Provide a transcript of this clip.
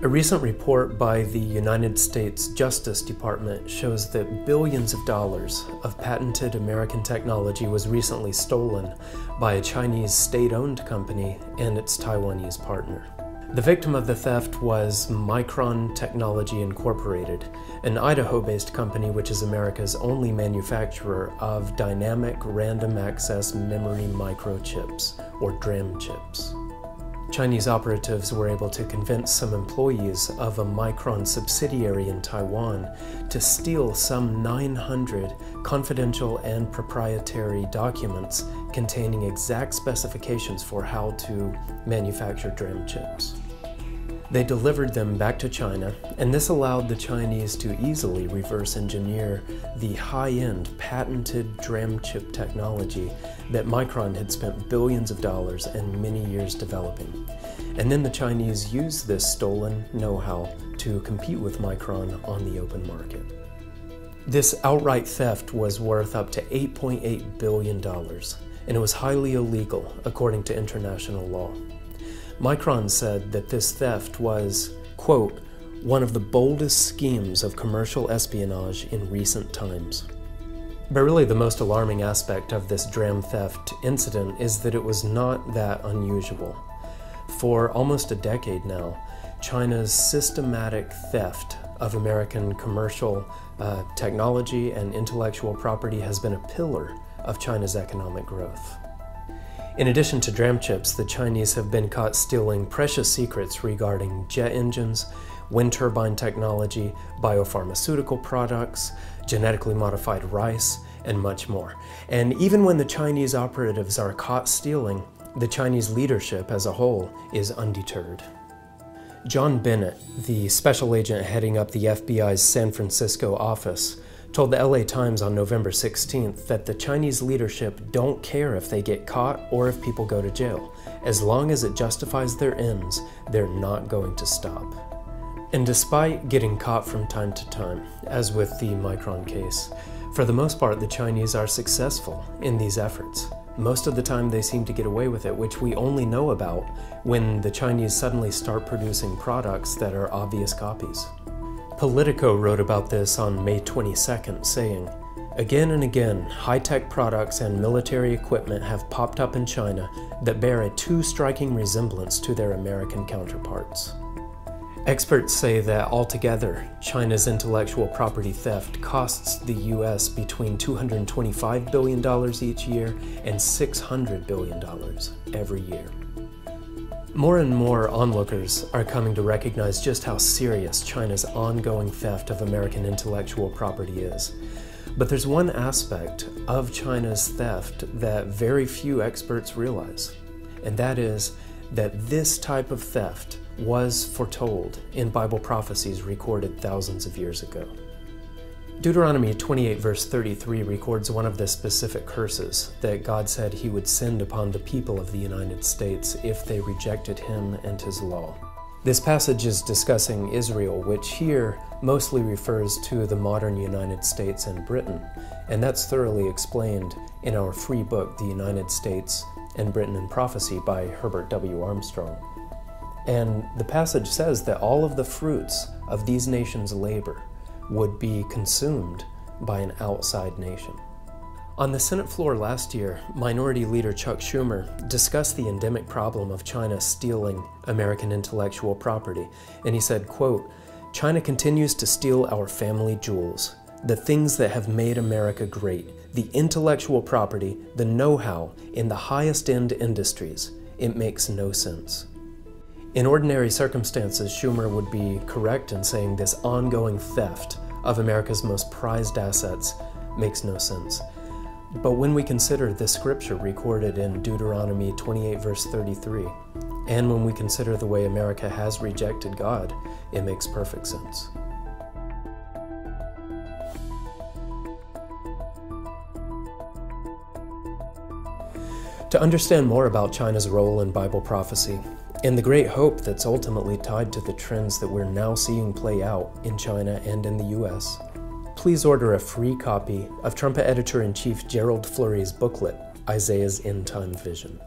A recent report by the United States Justice Department shows that billions of dollars of patented American technology was recently stolen by a Chinese state-owned company and its Taiwanese partner. The victim of the theft was Micron Technology Incorporated, an Idaho-based company which is America's only manufacturer of dynamic random access memory microchips, or DRAM chips. Chinese operatives were able to convince some employees of a Micron subsidiary in Taiwan to steal some 900 confidential and proprietary documents containing exact specifications for how to manufacture DRAM chips. They delivered them back to China, and this allowed the Chinese to easily reverse engineer the high-end patented DRAM chip technology that Micron had spent billions of dollars and many years developing. And then the Chinese used this stolen know-how to compete with Micron on the open market. This outright theft was worth up to $8.8 billion, and it was highly illegal according to international law. Micron said that this theft was, quote, one of the boldest schemes of commercial espionage in recent times. But really the most alarming aspect of this DRAM theft incident is that it was not that unusual. For almost a decade now, China's systematic theft of American commercial technology and intellectual property has been a pillar of China's economic growth. In addition to DRAM chips, the Chinese have been caught stealing precious secrets regarding jet engines, wind turbine technology, biopharmaceutical products, genetically modified rice, and much more. And even when the Chinese operatives are caught stealing, the Chinese leadership as a whole is undeterred. John Bennett, the special agent heading up the FBI's San Francisco office, told the LA Times on November 16th that the Chinese leadership don't care if they get caught or if people go to jail. As long as it justifies their ends, they're not going to stop. And despite getting caught from time to time, as with the Micron case, for the most part the Chinese are successful in these efforts. Most of the time they seem to get away with it, which we only know about when the Chinese suddenly start producing products that are obvious copies. Politico wrote about this on May 22nd, saying, "Again and again, high-tech products and military equipment have popped up in China that bear a too striking resemblance to their American counterparts." Experts say that altogether, China's intellectual property theft costs the US between $225 billion each year and $600 billion every year. More and more onlookers are coming to recognize just how serious China's ongoing theft of American intellectual property is. But there's one aspect of China's theft that very few experts realize, and that is that this type of theft was foretold in Bible prophecies recorded thousands of years ago. Deuteronomy 28 verse 33 records one of the specific curses that God said he would send upon the people of the United States if they rejected him and his law. This passage is discussing Israel, which here mostly refers to the modern United States and Britain, and that's thoroughly explained in our free book, The United States and Britain in Prophecy by Herbert W. Armstrong. And the passage says that all of the fruits of these nations' labor would be consumed by an outside nation. On the Senate floor last year, Minority Leader Chuck Schumer discussed the endemic problem of China stealing American intellectual property, and he said, quote, "China continues to steal our family jewels, the things that have made America great, the intellectual property, the know-how in the highest end industries. It makes no sense." In ordinary circumstances, Schumer would be correct in saying this ongoing theft of America's most prized assets makes no sense. But when we consider this scripture recorded in Deuteronomy 28 verse 33, and when we consider the way America has rejected God, it makes perfect sense. To understand more about China's role in Bible prophecy, and the great hope that's ultimately tied to the trends that we're now seeing play out in China and in the US, please order a free copy of Trumpet Editor-in-Chief Gerald Flurry's booklet, Isaiah's End Time Vision.